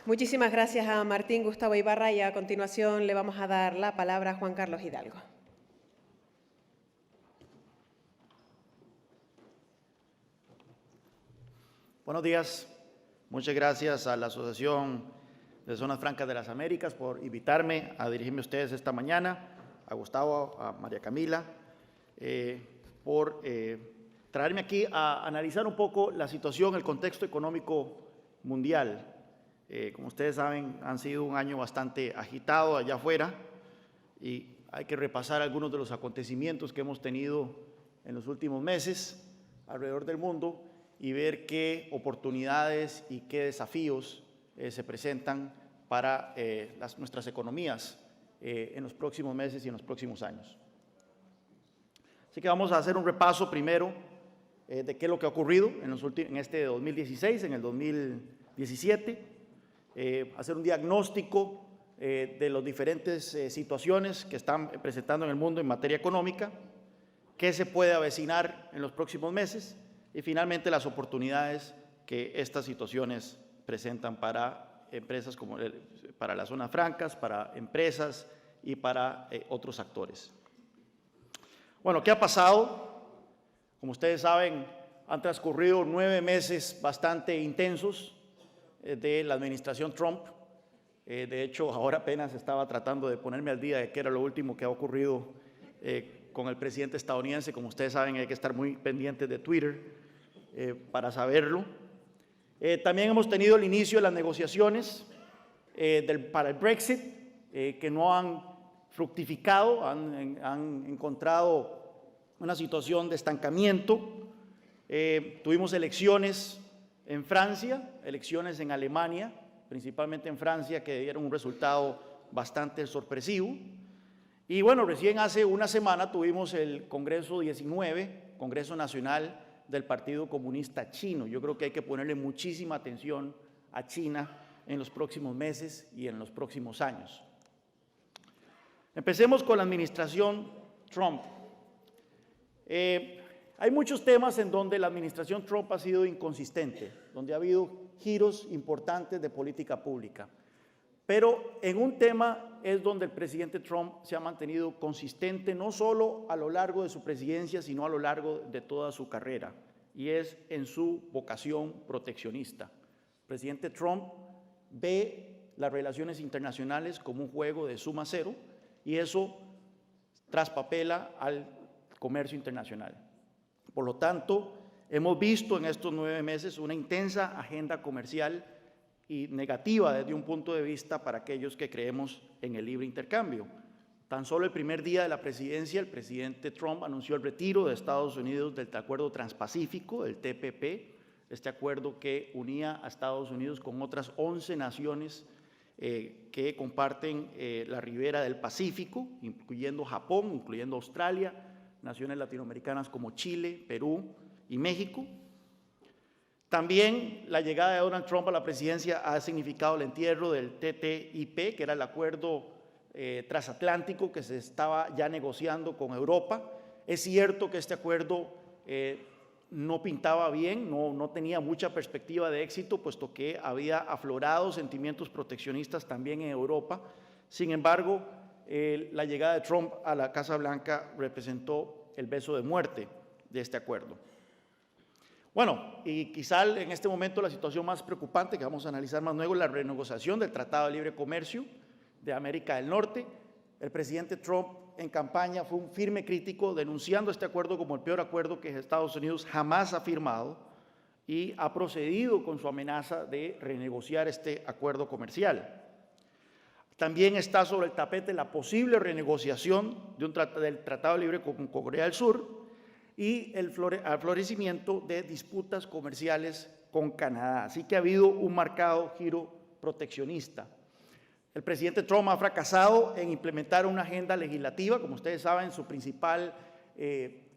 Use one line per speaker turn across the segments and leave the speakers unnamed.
Muchísimas gracias a Martín Gustavo Ibarra y a continuación le vamos a dar la palabra a Juan Carlos Hidalgo.
Buenos días. Muchas gracias a la Asociación de Zonas Francas de las Américas por invitarme a dirigirme a ustedes esta mañana, a Gustavo, a María Camila, por traerme aquí a analizar un poco la situación, el contexto económico mundial. Como ustedes saben, han sido un año bastante agitado allá afuera y hay que repasar algunos de los acontecimientos que hemos tenido en los últimos meses alrededor del mundo y ver qué oportunidades y qué desafíos se presentan para nuestras economías en los próximos meses y en los próximos años. Así que vamos a hacer un repaso primero de qué es lo que ha ocurrido en este 2016, en el 2017, hacer un diagnóstico de las diferentes situaciones que están presentando en el mundo en materia económica, qué se puede avecinar en los próximos meses y finalmente las oportunidades que estas situaciones presentan para empresas como para las zonas francas, para empresas y para otros actores. Bueno, ¿qué ha pasado? Como ustedes saben, han transcurrido 9 meses bastante intensos de la administración Trump. De hecho, ahora apenas estaba tratando de ponerme al día de qué era lo último que ha ocurrido con el presidente estadounidense. Como ustedes saben, hay que estar muy pendientes de Twitter para saberlo. También hemos tenido el inicio de las negociaciones para el Brexit, que no han fructificado, han encontrado una situación de estancamiento. Tuvimos elecciones en Francia, elecciones en Alemania, principalmente en Francia, que dieron un resultado bastante sorpresivo. Y bueno, recién hace una semana tuvimos el Congreso 19, Congreso Nacional del Partido Comunista Chino. Yo creo que hay que ponerle muchísima atención a China en los próximos meses y en los próximos años. Empecemos con la administración Trump. Hay muchos temas en donde la administración Trump ha sido inconsistente, donde ha habido giros importantes de política pública. Pero en un tema es donde el presidente Trump se ha mantenido consistente, no solo a lo largo de su presidencia, sino a lo largo de toda su carrera, y es en su vocación proteccionista. El presidente Trump ve las relaciones internacionales como un juego de suma cero, y eso traspapela al comercio internacional. Por lo tanto, hemos visto en estos 9 meses una intensa agenda comercial y negativa desde un punto de vista para aquellos que creemos en el libre intercambio. Tan solo el primer día de la presidencia, el presidente Trump anunció el retiro de Estados Unidos del Acuerdo Transpacífico, el TPP, este acuerdo que unía a Estados Unidos con otras 11 naciones que comparten la ribera del Pacífico, incluyendo Japón, incluyendo Australia, naciones latinoamericanas como Chile, Perú y México. También la llegada de Donald Trump a la presidencia ha significado el entierro del TTIP, que era el acuerdo transatlántico que se estaba ya negociando con Europa. Es cierto que este acuerdo no pintaba bien, no tenía mucha perspectiva de éxito, puesto que había aflorado sentimientos proteccionistas también en Europa. Sin embargo, la llegada de Trump a la Casa Blanca representó el beso de muerte de este acuerdo. Bueno, y quizá en este momento la situación más preocupante que vamos a analizar más luego es la renegociación del Tratado de Libre Comercio de América del Norte. El presidente Trump en campaña fue un firme crítico denunciando este acuerdo como el peor acuerdo que Estados Unidos jamás ha firmado y ha procedido con su amenaza de renegociar este acuerdo comercial. También está sobre el tapete la posible renegociación del Tratado Libre con Corea del Sur y el florecimiento de disputas comerciales con Canadá. Así que ha habido un marcado giro proteccionista. El presidente Trump ha fracasado en implementar una agenda legislativa. Como ustedes saben, su principal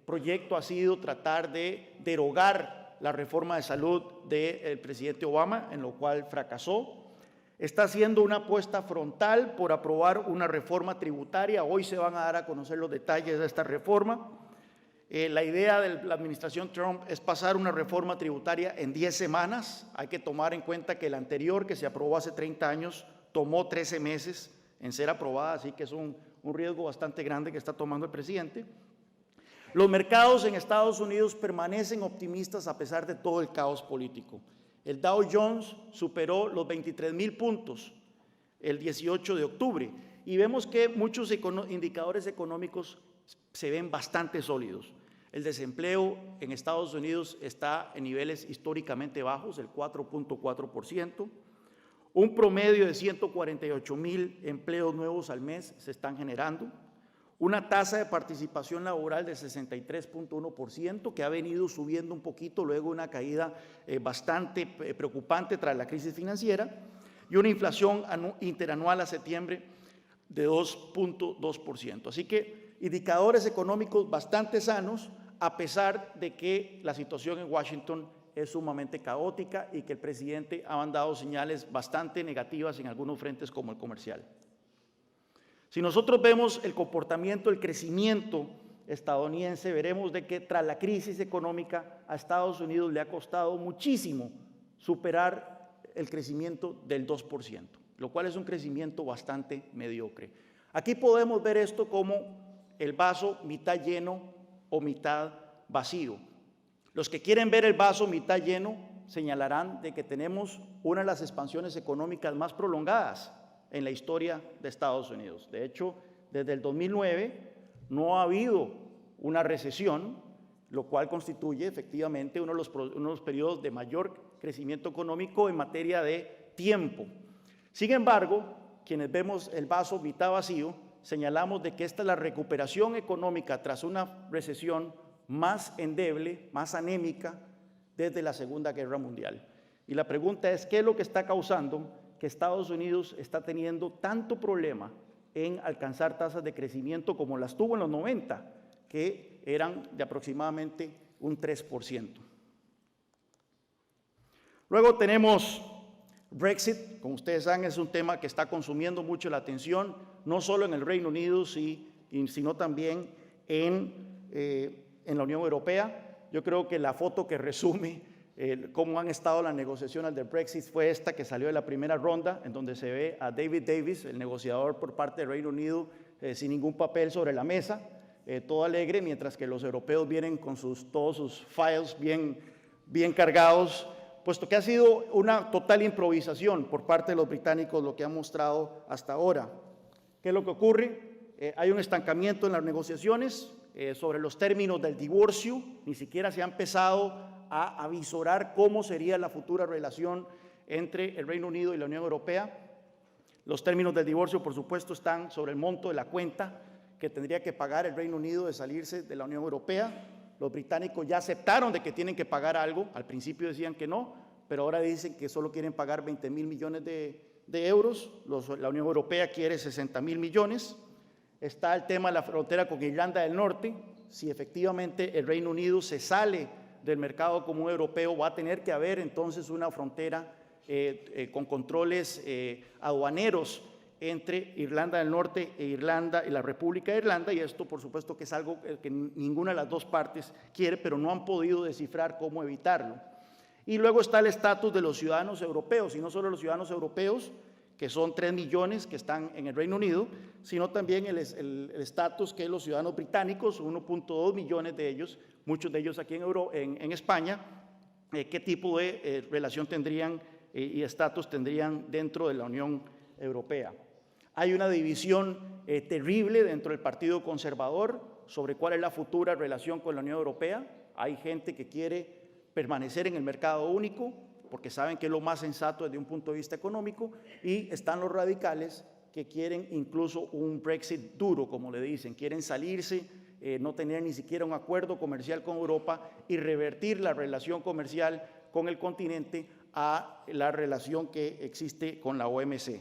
proyecto ha sido tratar de derogar la reforma de salud del presidente Obama, en lo cual fracasó. Está haciendo una apuesta frontal por aprobar una reforma tributaria. Hoy se van a dar a conocer los detalles de esta reforma. La idea de la administración Trump es pasar una reforma tributaria en 10 semanas. Hay que tomar en cuenta que la anterior, que se aprobó hace 30 años, tomó 13 meses en ser aprobada, así que es un riesgo bastante grande que está tomando el presidente. Los mercados en Estados Unidos permanecen optimistas a pesar de todo el caos político. El Dow Jones superó los 23,000 puntos el 18 de octubre y vemos que muchos indicadores económicos se ven bastante sólidos. El desempleo en Estados Unidos está en niveles históricamente bajos, el 4.4%. Un promedio de 148,000 empleos nuevos al mes se están generando. Una tasa de participación laboral de 63.1% que ha venido subiendo un poquito luego de una caída bastante preocupante tras la crisis financiera. Y una inflación interanual a septiembre de 2.2%. Así que indicadores económicos bastante sanos, a pesar de que la situación en Washington es sumamente caótica y que el presidente ha mandado señales bastante negativas en algunos frentes como el comercial. Si nosotros vemos el comportamiento, el crecimiento estadounidense, veremos de que tras la crisis económica a Estados Unidos le ha costado muchísimo superar el crecimiento del 2%, lo cual es un crecimiento bastante mediocre. Aquí podemos ver esto como el vaso mitad lleno o mitad vacío. Los que quieren ver el vaso mitad lleno señalarán de que tenemos una de las expansiones económicas más prolongadas en la historia de Estados Unidos. De hecho, desde el 2009 no ha habido una recesión, lo cual constituye efectivamente uno de los periodos de mayor crecimiento económico en materia de tiempo. Sin embargo, quienes vemos el vaso mitad vacío, señalamos de que esta es la recuperación económica tras una recesión más endeble, más anémica desde la Segunda Guerra Mundial. Y la pregunta es, ¿qué es lo que está causando que Estados Unidos está teniendo tanto problema en alcanzar tasas de crecimiento como las tuvo en los 90, que eran de aproximadamente un 3%? Luego tenemos Brexit. Como ustedes saben, es un tema que está consumiendo mucho la atención, no solo en el Reino Unido, sino también en la Unión Europea. Yo creo que la foto que resume cómo han estado las negociaciones del Brexit fue esta que salió de la primera ronda, en donde se ve a David Davis, el negociador por parte del Reino Unido, sin ningún papel sobre la mesa, todo alegre, mientras que los europeos vienen con todos sus files bien cargados, puesto que ha sido una total improvisación por parte de los británicos lo que han mostrado hasta ahora. ¿Qué es lo que ocurre? Hay un estancamiento en las negociaciones sobre los términos del divorcio, ni siquiera se ha empezado a avisorar cómo sería la futura relación entre el Reino Unido y la Unión Europea. Los términos del divorcio, por supuesto, están sobre el monto de la cuenta que tendría que pagar el Reino Unido de salirse de la Unión Europea. Los británicos ya aceptaron de que tienen que pagar algo, al principio decían que no, pero ahora dicen que solo quieren pagar 20,000 millones de euros, la Unión Europea quiere 60,000 millones. Está el tema de la frontera con Irlanda del Norte. Si efectivamente el Reino Unido se sale del mercado común europeo, va a tener que haber entonces una frontera con controles aduaneros entre Irlanda del Norte e Irlanda y la República de Irlanda, y esto por supuesto que es algo que ninguna de las dos partes quiere, pero no han podido descifrar cómo evitarlo. Y luego está el estatus de los ciudadanos europeos, y no solo los ciudadanos europeos, que son 3 millones que están en el Reino Unido, sino también el estatus que los ciudadanos británicos, 1.2 millones de ellos, muchos de ellos aquí en España, qué tipo de relación tendrían y estatus tendrían dentro de la Unión Europea. Hay una división terrible dentro del Partido Conservador sobre cuál es la futura relación con la Unión Europea. Hay gente que quiere permanecer en el mercado único porque saben que es lo más sensato desde un punto de vista económico, y están los radicales que quieren incluso un Brexit duro, como le dicen, quieren salirse, no tener ni siquiera un acuerdo comercial con Europa y revertir la relación comercial con el continente a la relación que existe con la OMC.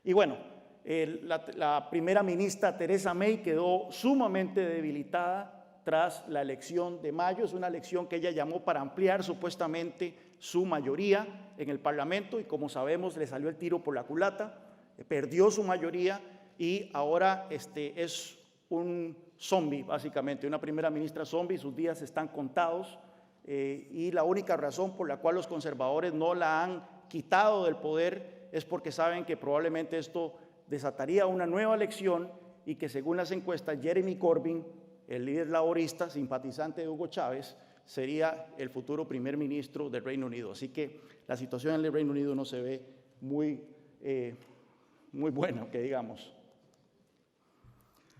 Y bueno, la primera ministra Theresa May quedó sumamente debilitada tras la elección de mayo. Es una elección que ella llamó para ampliar supuestamente su mayoría en el Parlamento, y como sabemos le salió el tiro por la culata, perdió su mayoría y ahora es un zombie, básicamente, una primera ministra zombie, sus días están contados, y la única razón por la cual los conservadores no la han quitado del poder es porque saben que probablemente esto desataría una nueva elección y que según las encuestas Jeremy Corbyn, el líder laborista, simpatizante de Hugo Chávez, sería el futuro primer ministro del Reino Unido. Así que la situación en el Reino Unido no se ve muy buena, que digamos.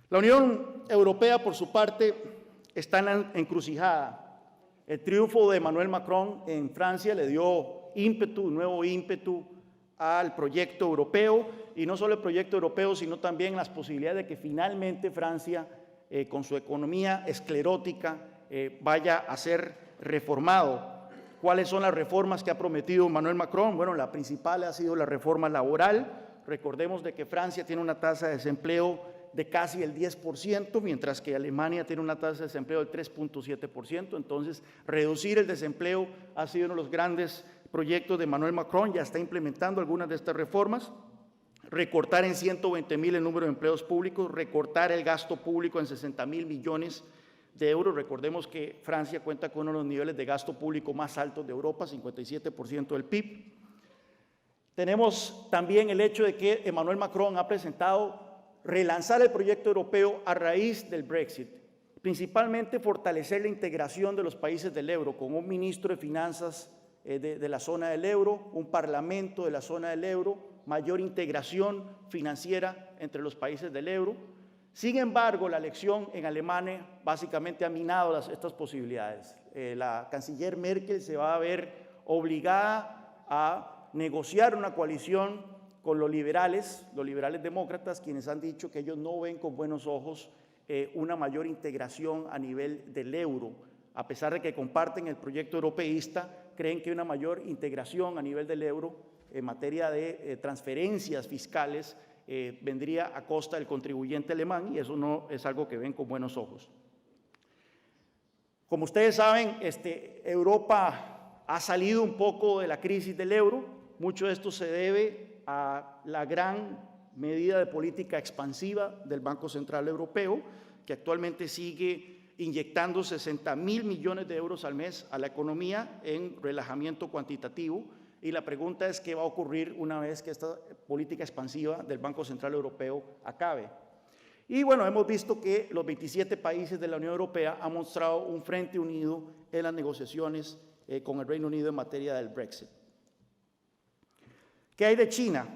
La Unión Europea, por su parte, está en la encrucijada. El triunfo de Emmanuel Macron en Francia le dio ímpetu, un nuevo ímpetu al proyecto europeo, y no solo el proyecto europeo, sino también las posibilidades de que finalmente Francia, con su economía esclerótica, vaya a ser reformado. ¿Cuáles son las reformas que ha prometido Emmanuel Macron? Bueno, la principal ha sido la reforma laboral. Recordemos de que Francia tiene una tasa de desempleo de casi el 10%, mientras que Alemania tiene una tasa de desempleo del 3.7%. Entonces, reducir el desempleo ha sido uno de los grandes proyectos de Emmanuel Macron. Ya está implementando algunas de estas reformas. Recortar en 120.000 el número de empleos públicos, recortar el gasto público en 60.000 millones de euros. Recordemos que Francia cuenta con uno de los niveles de gasto público más altos de Europa, 57% del PIB. Tenemos también el hecho de que Emmanuel Macron ha presentado relanzar el proyecto europeo a raíz del Brexit, principalmente fortalecer la integración de los países del euro, con un ministro de finanzas de la zona del euro, un parlamento de la zona del euro, mayor integración financiera entre los países del euro. Sin embargo, la elección en Alemania básicamente ha minado estas posibilidades. La canciller Merkel se va a ver obligada a negociar una coalición con los liberales demócratas, quienes han dicho que ellos no ven con buenos ojos una mayor integración a nivel del euro. A pesar de que comparten el proyecto europeísta, creen que una mayor integración a nivel del euro en materia de transferencias fiscales vendría a costa del contribuyente alemán, y eso no es algo que ven con buenos ojos. Como ustedes saben, Europa ha salido un poco de la crisis del euro. Mucho de esto se debe a la gran medida de política expansiva del Banco Central Europeo, que actualmente sigue inyectando 60.000 millones de euros al mes a la economía en relajamiento cuantitativo. Y la pregunta es qué va a ocurrir una vez que esta política expansiva del Banco Central Europeo acabe. Y bueno, hemos visto que los 27 países de la Unión Europea han mostrado un frente unido en las negociaciones con el Reino Unido en materia del Brexit. ¿Qué hay de China?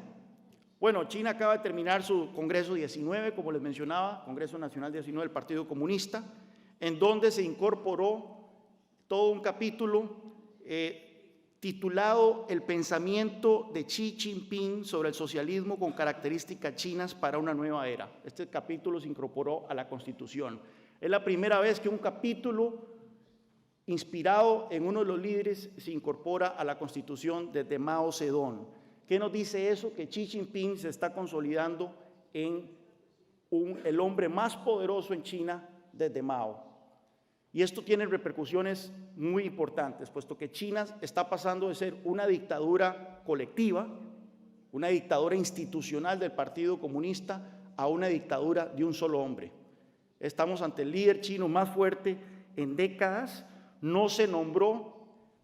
Bueno, China acaba de terminar su Congreso 19, como les mencionaba, Congreso Nacional 19 del Partido Comunista, en donde se incorporó todo un capítulo titulado El pensamiento de Xi Jinping sobre el socialismo con características chinas para una nueva era. Este capítulo se incorporó a la Constitución. Es la primera vez que un capítulo inspirado en uno de los líderes se incorpora a la Constitución desde Mao Zedong. ¿Qué nos dice eso? Que Xi Jinping se está consolidando en el hombre más poderoso en China desde Mao. Y esto tiene repercusiones muy importantes, puesto que China está pasando de ser una dictadura colectiva, una dictadura institucional del Partido Comunista, a una dictadura de un solo hombre. Estamos ante el líder chino más fuerte en décadas. No se nombró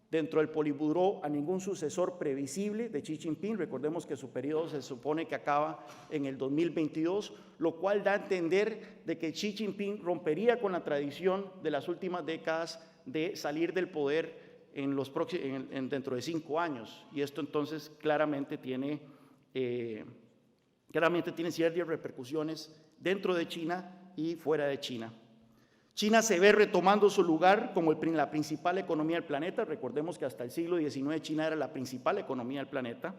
dentro del Politburó a ningún sucesor previsible de Xi Jinping. Recordemos que su periodo se supone que acaba en el 2022, lo cual da a entender de que Xi Jinping rompería con la tradición de las últimas décadas de salir del poder dentro de 5 años. Y esto entonces claramente tiene ciertas repercusiones dentro de China y fuera de China. China se ve retomando su lugar como la principal economía del planeta. Recordemos que hasta el siglo XIX China era la principal economía del planeta.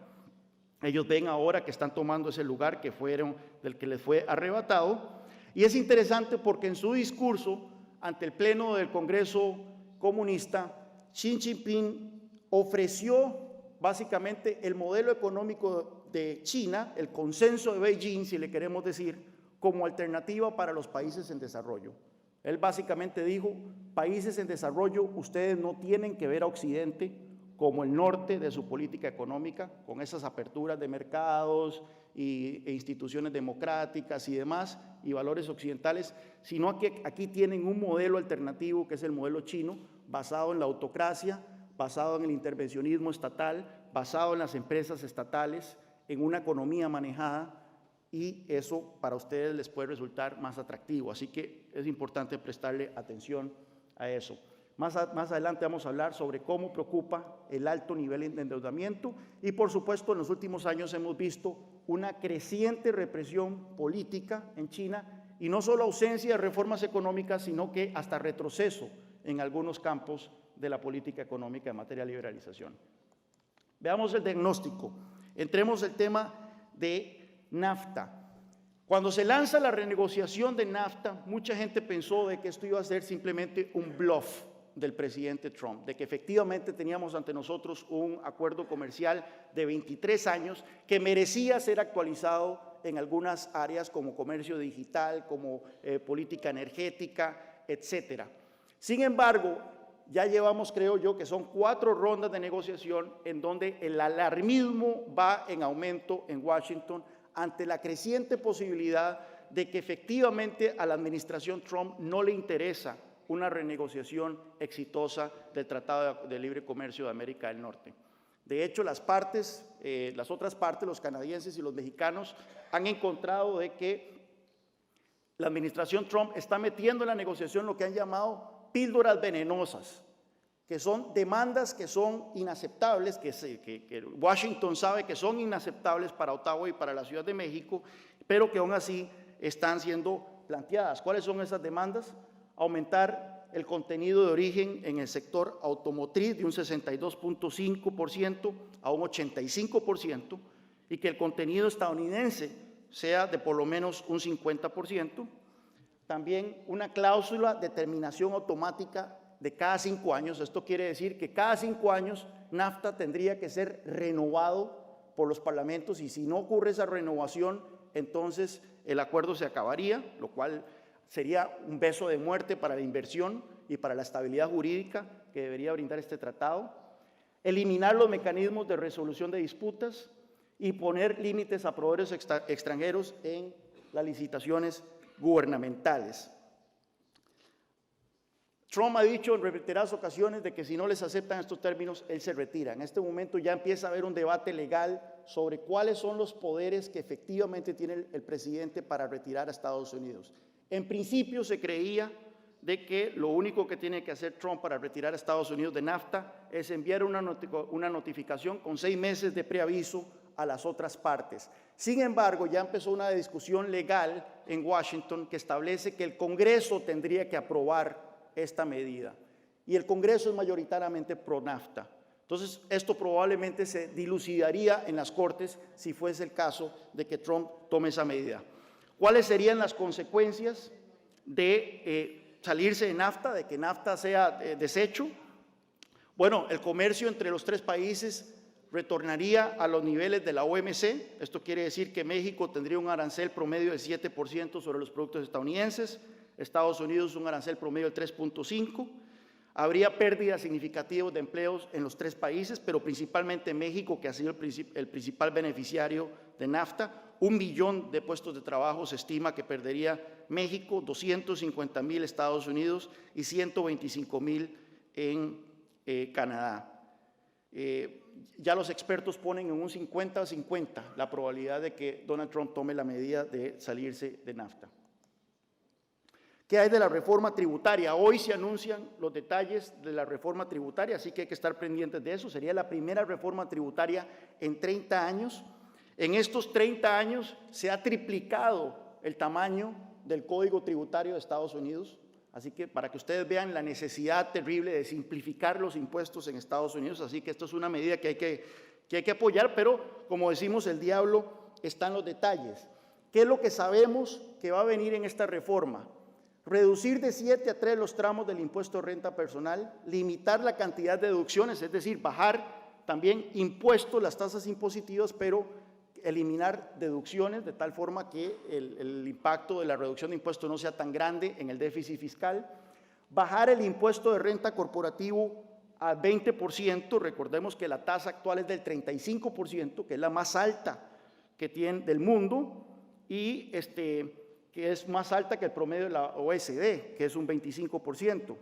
Ellos ven ahora que están tomando ese lugar del que les fue arrebatado. Y es interesante porque en su discurso ante el Pleno del Congreso Comunista, Xi Jinping ofreció básicamente el modelo económico de China, el consenso de Beijing, si le queremos decir, como alternativa para los países en desarrollo. Él básicamente dijo, países en desarrollo, ustedes no tienen que ver a Occidente como el norte de su política económica, con esas aperturas de mercados e instituciones democráticas y demás, y valores occidentales, sino que aquí tienen un modelo alternativo que es el modelo chino, basado en la autocracia, basado en el intervencionismo estatal, basado en las empresas estatales, en una economía manejada, y eso para ustedes les puede resultar más atractivo. Así que es importante prestarle atención a eso. Más adelante vamos a hablar sobre cómo preocupa el alto nivel de endeudamiento y, por supuesto, en los últimos años hemos visto una creciente represión política en China y no solo ausencia de reformas económicas, sino que hasta retroceso en algunos campos de la política económica en materia de liberalización. Veamos el diagnóstico. Entremos al tema de NAFTA. Cuando se lanza la renegociación de NAFTA, mucha gente pensó de que esto iba a ser simplemente un bluff del presidente Trump, de que efectivamente teníamos ante nosotros un acuerdo comercial de 23 años que merecía ser actualizado en algunas áreas como comercio digital, como política energética, etcétera. Sin embargo, ya llevamos, creo yo, que son 4 rondas de negociación en donde el alarmismo va en aumento en Washington ante la creciente posibilidad de que efectivamente a la administración Trump no le interesa una renegociación exitosa del Tratado de Libre Comercio de América del Norte. De hecho, las otras partes, los canadienses y los mexicanos, han encontrado de que la administración Trump está metiendo en la negociación lo que han llamado píldoras venenosas, que son demandas que son inaceptables, que Washington sabe que son inaceptables para Ottawa y para la Ciudad de México, pero que aún así están siendo planteadas. ¿Cuáles son esas demandas? Aumentar el contenido de origen en el sector automotriz de un 62.5% a un 85% y que el contenido estadounidense sea de por lo menos un 50%. También una cláusula de terminación automática de cada 5 años. Esto quiere decir que cada 5 años NAFTA tendría que ser renovado por los parlamentos y si no ocurre esa renovación, entonces el acuerdo se acabaría, lo cual sería un beso de muerte para la inversión y para la estabilidad jurídica que debería brindar este tratado. Eliminar los mecanismos de resolución de disputas y poner límites a proveedores extranjeros en las licitaciones gubernamentales. Trump ha dicho en reiteradas ocasiones de que si no les aceptan estos términos, él se retira. En este momento ya empieza a haber un debate legal sobre cuáles son los poderes que efectivamente tiene el presidente para retirar a Estados Unidos. En principio se creía de que lo único que tiene que hacer Trump para retirar a Estados Unidos de NAFTA es enviar una notificación con 6 meses de preaviso a las otras partes. Sin embargo, ya empezó una discusión legal en Washington que establece que el Congreso tendría que aprobar esta medida y el Congreso es mayoritariamente pro NAFTA. Entonces, esto probablemente se dilucidaría en las Cortes si fuese el caso de que Trump tome esa medida. ¿Cuáles serían las consecuencias de salirse de NAFTA, de que NAFTA sea deshecho? Bueno, el comercio entre los 3 países retornaría a los niveles de la OMC. Esto quiere decir que México tendría un arancel promedio del 7% sobre los productos estadounidenses, Estados Unidos un arancel promedio del 3.5%. Habría pérdidas significativas de empleos en los 3 países, pero principalmente México, que ha sido el principal beneficiario de NAFTA. 1 millón de puestos de trabajo se estima que perdería México, 250,000 Estados Unidos y 125,000 en Canadá. Ya los expertos ponen en un 50-50 la probabilidad de que Donald Trump tome la medida de salirse de NAFTA. ¿Qué hay de la reforma tributaria? Hoy se anuncian los detalles de la reforma tributaria, así que hay que estar pendientes de eso. Sería la primera reforma tributaria en 30 años. En estos 30 años se ha triplicado el tamaño del Código Tributario de Estados Unidos. Así que para que ustedes vean la necesidad terrible de simplificar los impuestos en Estados Unidos. Así que esto es una medida que hay que apoyar, pero como decimos, el diablo está en los detalles. ¿Qué es lo que sabemos que va a venir en esta reforma? Reducir de 7 a 3 los tramos del impuesto de renta personal, limitar la cantidad de deducciones, es decir, bajar también impuestos, las tasas impositivas, pero eliminar deducciones de tal forma que el impacto de la reducción de impuestos no sea tan grande en el déficit fiscal, bajar el impuesto de renta corporativo al 20%. Recordemos que la tasa actual es del 35%, que es la más alta que tiene del mundo, y que es más alta que el promedio de la OECD, que es un 25%.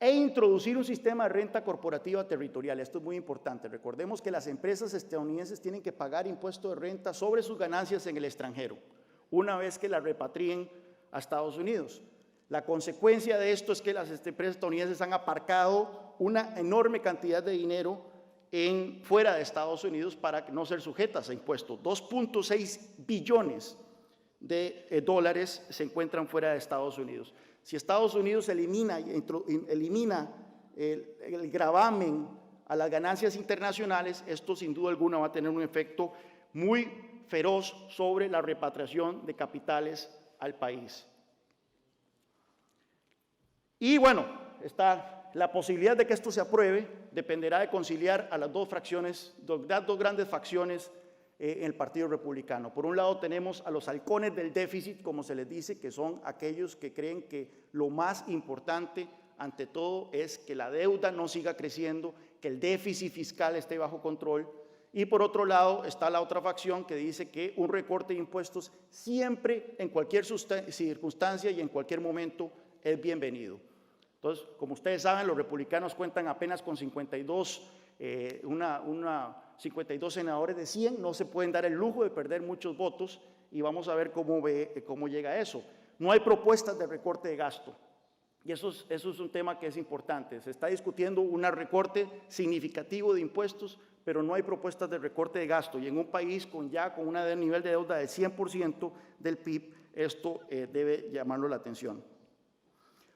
E introducir un sistema de renta corporativa territorial. Esto es muy importante. Recordemos que las empresas estadounidenses tienen que pagar impuesto de renta sobre sus ganancias en el extranjero, una vez que las repatrien a Estados Unidos. La consecuencia de esto es que las empresas estadounidenses han aparcado una enorme cantidad de dinero fuera de Estados Unidos para no ser sujetas a impuestos. 2.6 billones de dólares se encuentran fuera de Estados Unidos. Si Estados Unidos elimina el gravamen a las ganancias internacionales, esto sin duda alguna va a tener un efecto muy feroz sobre la repatriación de capitales al país. Y bueno, está la posibilidad de que esto se apruebe, dependerá de conciliar a las dos grandes facciones en el Partido Republicano. Por un lado tenemos a los halcones del déficit, como se les dice, que son aquellos que creen que lo más importante ante todo es que la deuda no siga creciendo, que el déficit fiscal esté bajo control. Y por otro lado está la otra facción que dice que un recorte de impuestos siempre, en cualquier circunstancia y en cualquier momento, es bienvenido. Entonces, como ustedes saben, los republicanos cuentan apenas con 52 senadores de 100, no se pueden dar el lujo de perder muchos votos, y vamos a ver cómo llega a eso. No hay propuestas de recorte de gasto, y eso es un tema que es importante. Se está discutiendo un recorte significativo de impuestos, pero no hay propuestas de recorte de gasto, y en un país con un nivel de deuda del 100% del PIB, esto debe llamarlo la atención.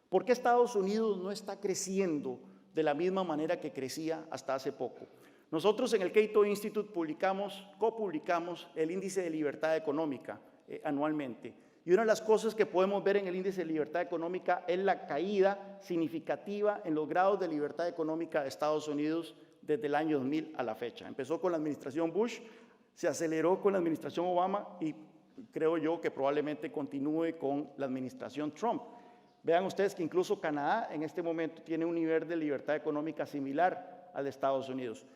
¿Por qué Estados Unidos no está creciendo de la misma manera que crecía hasta hace poco? Nosotros en el Cato Institute copublicamos el índice de libertad económica anualmente. Y una de las cosas que podemos ver en el índice de libertad económica es la caída significativa en los grados de libertad económica de Estados Unidos desde el año 2000 a la fecha. Empezó con la administración Bush, se aceleró con la administración Obama y creo yo que probablemente continúe con la administración Trump. Vean ustedes que incluso Canadá en este momento tiene un nivel de libertad económica similar al de Estados Unidos.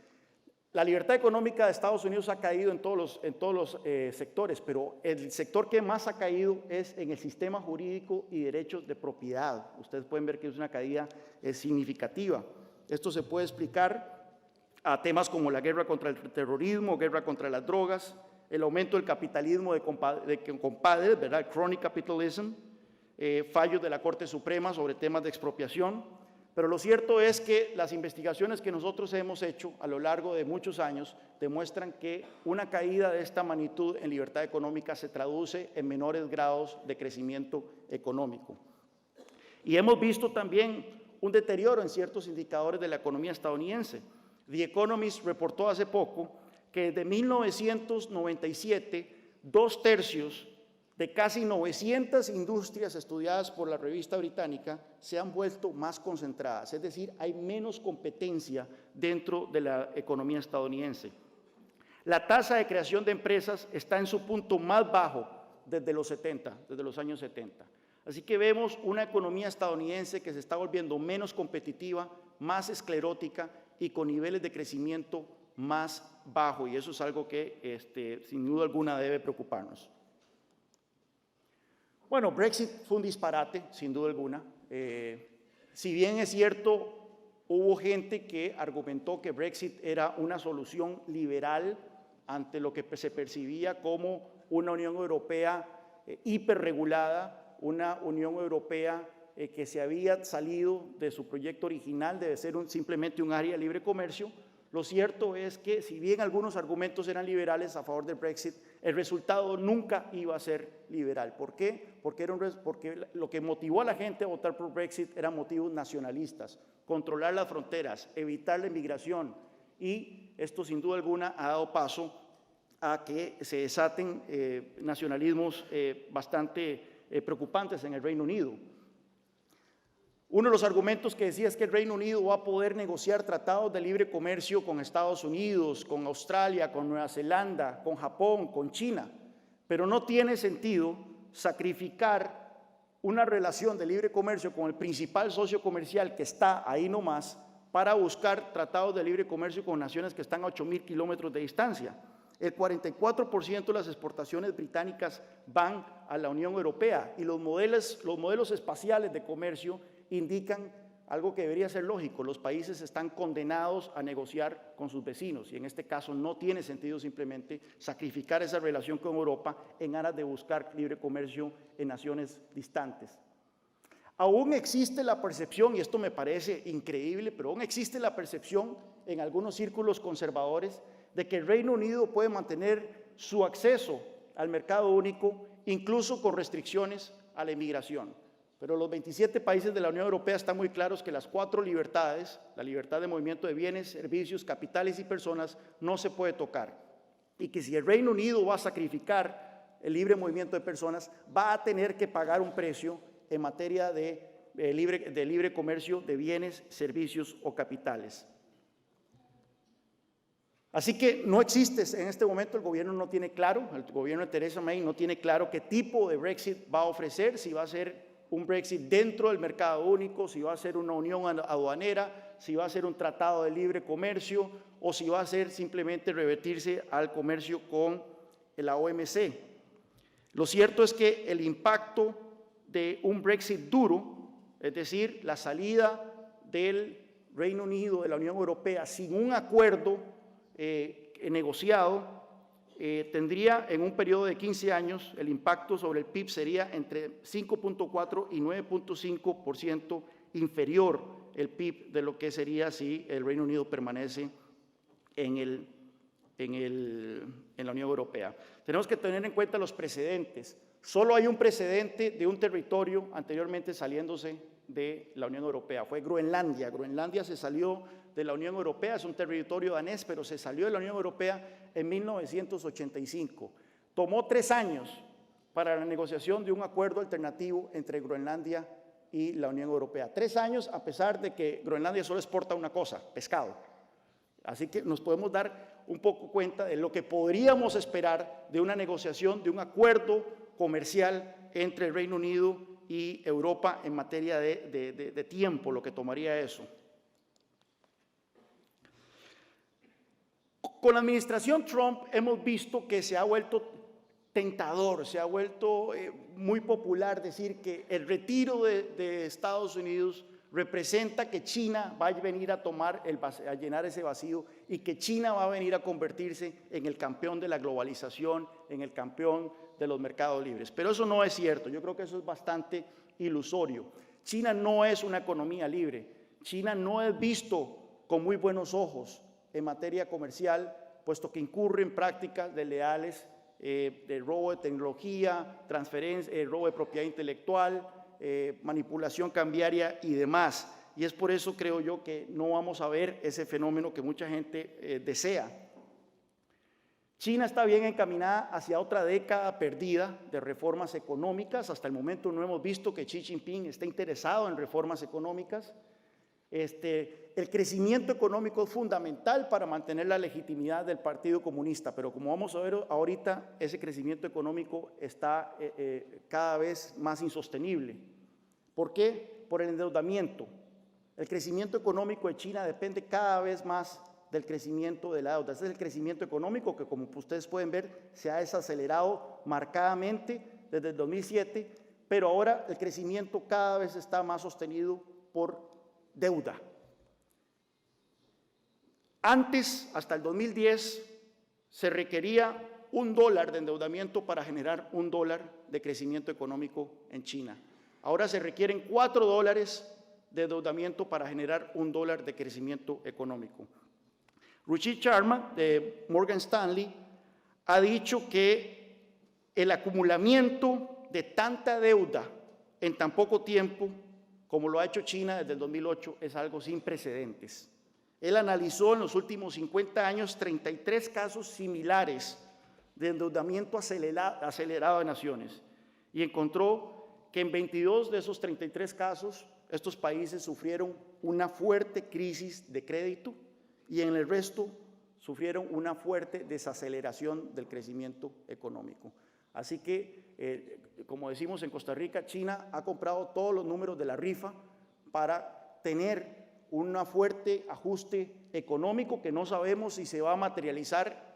La libertad económica de Estados Unidos ha caído en todos los sectores, pero el sector que más ha caído es en el sistema jurídico y derechos de propiedad. Ustedes pueden ver que es una caída significativa. Esto se puede explicar a temas como la guerra contra el terrorismo, guerra contra las drogas, el aumento del capitalismo de compadres, ¿verdad? Chronic capitalism, fallos de la Corte Suprema sobre temas de expropiación, pero lo cierto es que las investigaciones que nosotros hemos hecho a lo largo de muchos años demuestran que una caída de esta magnitud en libertad económica se traduce en menores grados de crecimiento económico. Y hemos visto también un deterioro en ciertos indicadores de la economía estadounidense. The Economist reportó hace poco que desde 1997, 2/3 de casi 900 industrias estudiadas por la revista británica se han vuelto más concentradas, es decir, hay menos competencia dentro de la economía estadounidense. La tasa de creación de empresas está en su punto más bajo desde los años 70. Así que vemos una economía estadounidense que se está volviendo menos competitiva, más esclerótica y con niveles de crecimiento más bajo, y eso es algo que sin duda alguna debe preocuparnos. Bueno, Brexit fue un disparate, sin duda alguna. Si bien es cierto, hubo gente que argumentó que Brexit era una solución liberal ante lo que se percibía como una Unión Europea hiperregulada, una Unión Europea que se había salido de su proyecto original de ser simplemente un área de libre comercio. Lo cierto es que, si bien algunos argumentos eran liberales a favor del Brexit, el resultado nunca iba a ser liberal. ¿Por qué? Porque lo que motivó a la gente a votar por Brexit eran motivos nacionalistas: controlar las fronteras, evitar la inmigración, y esto sin duda alguna ha dado paso a que se desaten nacionalismos bastante preocupantes en el Reino Unido. Uno de los argumentos que decía es que el Reino Unido va a poder negociar tratados de libre comercio con Estados Unidos, con Australia, con Nueva Zelanda, con Japón, con China, pero no tiene sentido sacrificar una relación de libre comercio con el principal socio comercial que está ahí nomás para buscar tratados de libre comercio con naciones que están a 8.000 kilómetros de distancia. El 44% de las exportaciones británicas van a la Unión Europea y los modelos espaciales de comercio indican algo que debería ser lógico: los países están condenados a negociar con sus vecinos y en este caso no tiene sentido simplemente sacrificar esa relación con Europa en aras de buscar libre comercio en naciones distantes. Aún existe la percepción, y esto me parece increíble, pero aún existe la percepción en algunos círculos conservadores de que el Reino Unido puede mantener su acceso al mercado único, incluso con restricciones a la inmigración. Pero los 27 países de la Unión Europea están muy claros que las 4 libertades, la libertad de movimiento de bienes, servicios, capitales y personas, no se puede tocar. Y que si el Reino Unido va a sacrificar el libre movimiento de personas, va a tener que pagar un precio en materia de libre comercio de bienes, servicios o capitales. Así que no existe en este momento, el gobierno no tiene claro, el gobierno de Theresa May no tiene claro qué tipo de Brexit va a ofrecer, si va a ser un Brexit dentro del mercado único, si va a ser una unión aduanera, si va a ser un tratado de libre comercio o si va a ser simplemente revertirse al comercio con la OMC. Lo cierto es que el impacto de un Brexit duro, es decir, la salida del Reino Unido de la Unión Europea sin un acuerdo negociado, tendría en un periodo de 15 años, el impacto sobre el PIB sería entre 5.4 y 9.5% inferior el PIB de lo que sería si el Reino Unido permanece en la Unión Europea. Tenemos que tener en cuenta los precedentes. Solo hay un precedente de un territorio anteriormente saliéndose de la Unión Europea, fue Groenlandia. Groenlandia se salió de la Unión Europea, es un territorio danés, pero se salió de la Unión Europea en 1985. Tomó 3 años para la negociación de un acuerdo alternativo entre Groenlandia y la Unión Europea. 3 años, a pesar de que Groenlandia solo exporta una cosa: pescado. Así que nos podemos dar un poco cuenta de lo que podríamos esperar de una negociación, de un acuerdo comercial entre el Reino Unido y Europa en materia de tiempo, lo que tomaría eso. Con la administración Trump hemos visto que se ha vuelto tentador, se ha vuelto muy popular decir que el retiro de Estados Unidos representa que China va a venir a llenar ese vacío y que China va a venir a convertirse en el campeón de la globalización, en el campeón de los mercados libres. Pero eso no es cierto, yo creo que eso es bastante ilusorio. China no es una economía libre, China no es visto con muy buenos ojos en materia comercial, puesto que incurre en prácticas desleales de robo de tecnología, robo de propiedad intelectual, manipulación cambiaria y demás. Y es por eso, creo yo, que no vamos a ver ese fenómeno que mucha gente desea. China está bien encaminada hacia otra década perdida de reformas económicas. Hasta el momento no hemos visto que Xi Jinping esté interesado en reformas económicas. El crecimiento económico es fundamental para mantener la legitimidad del Partido Comunista, pero como vamos a ver ahorita, ese crecimiento económico está cada vez más insostenible. ¿Por qué? Por el endeudamiento. El crecimiento económico de China depende cada vez más del crecimiento de la deuda. Ese es el crecimiento económico que, como ustedes pueden ver, se ha desacelerado marcadamente desde el 2007, pero ahora el crecimiento cada vez está más sostenido por deuda. Antes, hasta el 2010, se requería $1 de endeudamiento para generar $1 de crecimiento económico en China. Ahora se requieren $4 de endeudamiento para generar $1 de crecimiento económico. Ruchir Sharma, de Morgan Stanley, ha dicho que el acumulamiento de tanta deuda en tan poco tiempo como lo ha hecho China desde el 2008, es algo sin precedentes. Él analizó en los últimos 50 años 33 casos similares de endeudamiento acelerado de naciones y encontró que en 22 de esos 33 casos estos países sufrieron una fuerte crisis de crédito y en el resto sufrieron una fuerte desaceleración del crecimiento económico. Así que, como decimos en Costa Rica, China ha comprado todos los números de la rifa para tener un fuerte ajuste económico que no sabemos si se va a materializar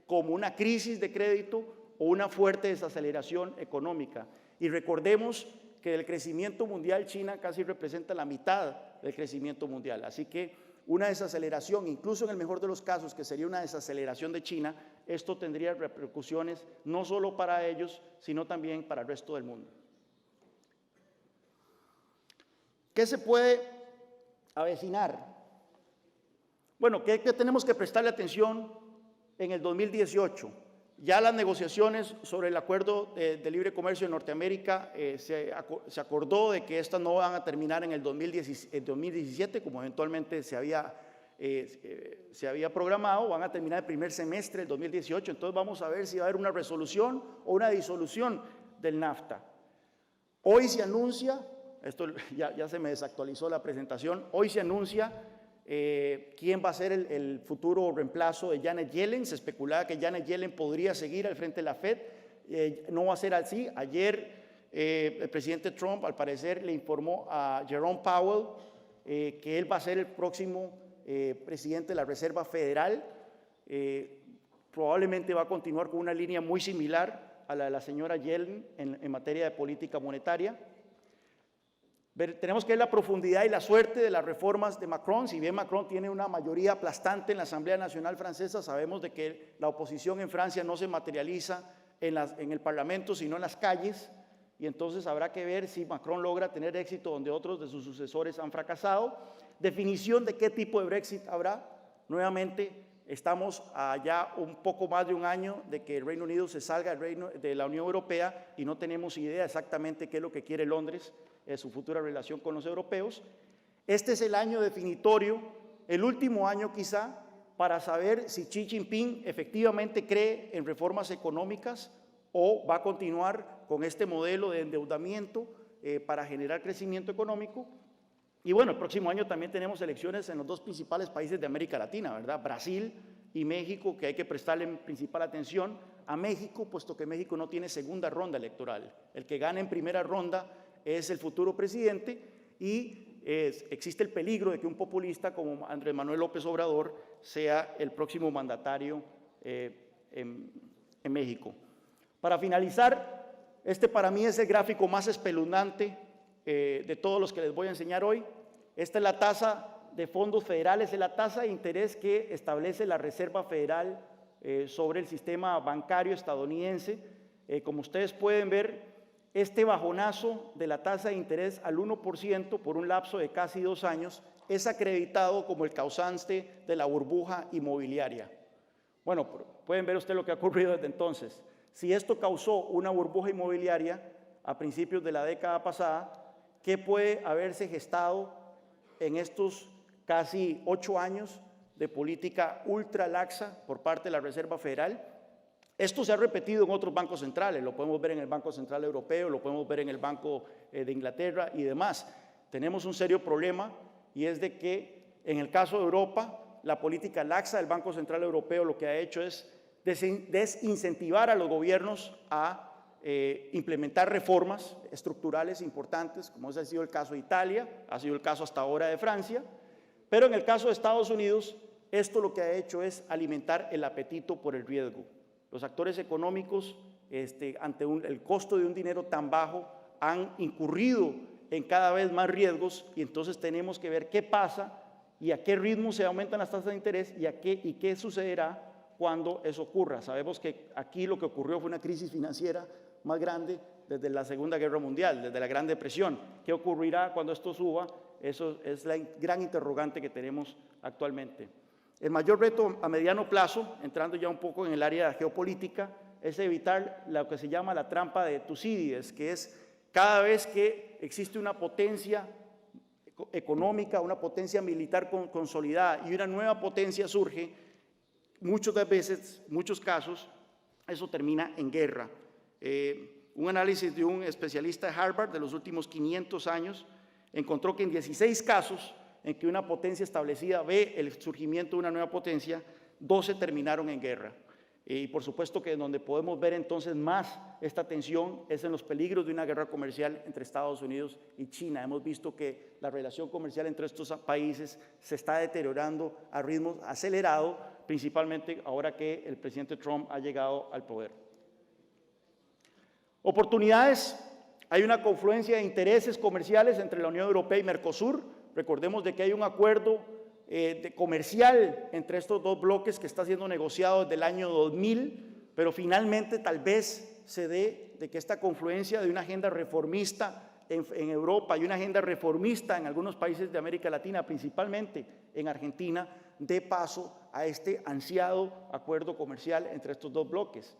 como una crisis de crédito o una fuerte desaceleración económica. Y recordemos que del crecimiento mundial, China casi representa la mitad del crecimiento mundial. Así que una desaceleración, incluso en el mejor de los casos, que sería una desaceleración de China, esto tendría repercusiones no solo para ellos, sino también para el resto del mundo. ¿Qué se puede avecinar? Bueno, ¿qué tenemos que prestarle atención en el 2018? Ya las negociaciones sobre el acuerdo de libre comercio en Norteamérica se acordó de que estas no van a terminar en el 2017, como eventualmente se había programado, van a terminar el primer semestre del 2018. Entonces vamos a ver si va a haber una resolución o una disolución del NAFTA. Hoy se anuncia, esto ya se me desactualizó la presentación, hoy se anuncia quién va a ser el futuro reemplazo de Janet Yellen. Se especulaba que Janet Yellen podría seguir al frente de la Fed. No va a ser así. Ayer el presidente Trump, al parecer, le informó a Jerome Powell que él va a ser el próximo presidente de la Reserva Federal. Probablemente va a continuar con una línea muy similar a la de la señora Yellen en materia de política monetaria. Tenemos que ver la profundidad y la suerte de las reformas de Macron. Si bien Macron tiene una mayoría aplastante en la Asamblea Nacional Francesa, sabemos de que la oposición en Francia no se materializa en el Parlamento, sino en las calles, y entonces habrá que ver si Macron logra tener éxito donde otros de sus sucesores han fracasado. Definición de qué tipo de Brexit habrá. Nuevamente, estamos a ya un poco más de un año de que el Reino Unido se salga de la Unión Europea y no tenemos idea exactamente qué es lo que quiere Londres en su futura relación con los europeos. Este es el año definitorio, el último año quizá, para saber si Xi Jinping efectivamente cree en reformas económicas o va a continuar con este modelo de endeudamiento para generar crecimiento económico. Y bueno, el próximo año también tenemos elecciones en los dos principales países de América Latina, ¿verdad? Brasil y México, que hay que prestarle principal atención a México, puesto que México no tiene segunda ronda electoral. El que gane en primera ronda es el futuro presidente y existe el peligro de que un populista como Andrés Manuel López Obrador sea el próximo mandatario en México. Para finalizar, este para mí es el gráfico más espeluznante de todos los que les voy a enseñar hoy. Esta es la tasa de fondos federales, es la tasa de interés que establece la Reserva Federal sobre el sistema bancario estadounidense. Como ustedes pueden ver, este bajonazo de la tasa de interés al 1% por un lapso de casi 2 años es acreditado como el causante de la burbuja inmobiliaria. Bueno, pueden ver ustedes lo que ha ocurrido desde entonces. Si esto causó una burbuja inmobiliaria a principios de la década pasada, ¿qué puede haberse gestado en estos casi 8 años de política ultra laxa por parte de la Reserva Federal? Esto se ha repetido en otros bancos centrales, lo podemos ver en el Banco Central Europeo, lo podemos ver en el Banco de Inglaterra y demás. Tenemos un serio problema y es de que en el caso de Europa, la política laxa del Banco Central Europeo lo que ha hecho es desincentivar a los gobiernos a implementar reformas estructurales importantes, como ese ha sido el caso de Italia, ha sido el caso hasta ahora de Francia, pero en el caso de Estados Unidos, esto lo que ha hecho es alimentar el apetito por el riesgo. Los actores económicos, ante el costo de un dinero tan bajo, han incurrido en cada vez más riesgos y entonces tenemos que ver qué pasa y a qué ritmo se aumentan las tasas de interés y qué sucederá cuando eso ocurra. Sabemos que aquí lo que ocurrió fue una crisis financiera más grande desde la Segunda Guerra Mundial, desde la Gran Depresión. ¿Qué ocurrirá cuando esto suba? Eso es la gran interrogante que tenemos actualmente. El mayor reto a mediano plazo, entrando ya un poco en el área geopolítica, es evitar lo que se llama la trampa de Tucídides, que es cada vez que existe una potencia económica, una potencia militar consolidada y una nueva potencia surge, muchos casos, eso termina en guerra. Un análisis de un especialista de Harvard de los últimos 500 años encontró que en 16 casos en que una potencia establecida ve el surgimiento de una nueva potencia, 12 terminaron en guerra. Y por supuesto que donde podemos ver entonces más esta tensión es en los peligros de una guerra comercial entre Estados Unidos y China. Hemos visto que la relación comercial entre estos países se está deteriorando a ritmos acelerados, principalmente ahora que el presidente Trump ha llegado al poder. Oportunidades. Hay una confluencia de intereses comerciales entre la Unión Europea y Mercosur. Recordemos de que hay un acuerdo comercial entre estos dos bloques que está siendo negociado desde el año 2000, pero finalmente tal vez se dé de que esta confluencia de una agenda reformista en Europa y una agenda reformista en algunos países de América Latina, principalmente en Argentina, dé paso a este ansiado acuerdo comercial entre estos dos bloques.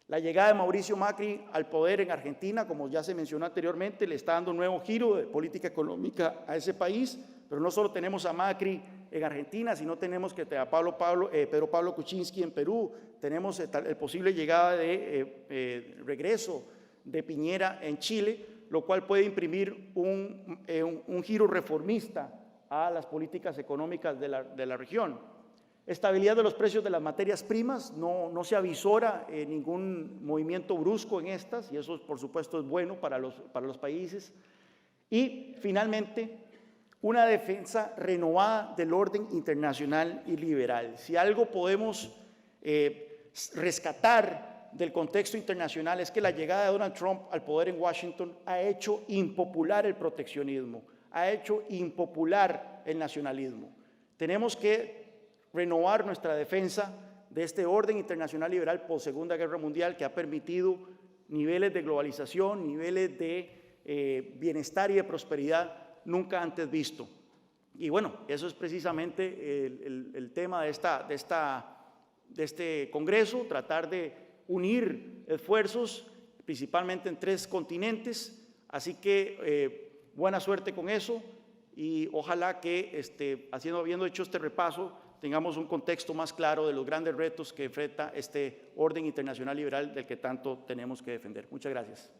La llegada de Mauricio Macri al poder en Argentina, como ya se mencionó anteriormente, le está dando un nuevo giro de política económica a ese país, pero no solo tenemos a Macri en Argentina, sino tenemos que a Pedro Pablo Kuczynski en Perú, tenemos el posible llegada de regreso de Piñera en Chile, lo cual puede imprimir un giro reformista a las políticas económicas de la región. Estabilidad de los precios de las materias primas, no se avisora ningún movimiento brusco en estas, y eso por supuesto es bueno para los países. Y finalmente, una defensa renovada del orden internacional y liberal. Si algo podemos rescatar del contexto internacional es que la llegada de Donald Trump al poder en Washington ha hecho impopular el proteccionismo, ha hecho impopular el nacionalismo. Tenemos que renovar nuestra defensa de este orden internacional liberal post Segunda Guerra Mundial que ha permitido niveles de globalización, niveles de bienestar y de prosperidad nunca antes visto. Y bueno, eso es precisamente el tema de este Congreso, tratar de unir esfuerzos principalmente en 3 continentes, así que buena suerte con eso y ojalá que habiendo hecho este repaso tengamos un contexto más claro de los grandes retos que enfrenta este orden internacional liberal del que tanto tenemos que defender. Muchas gracias.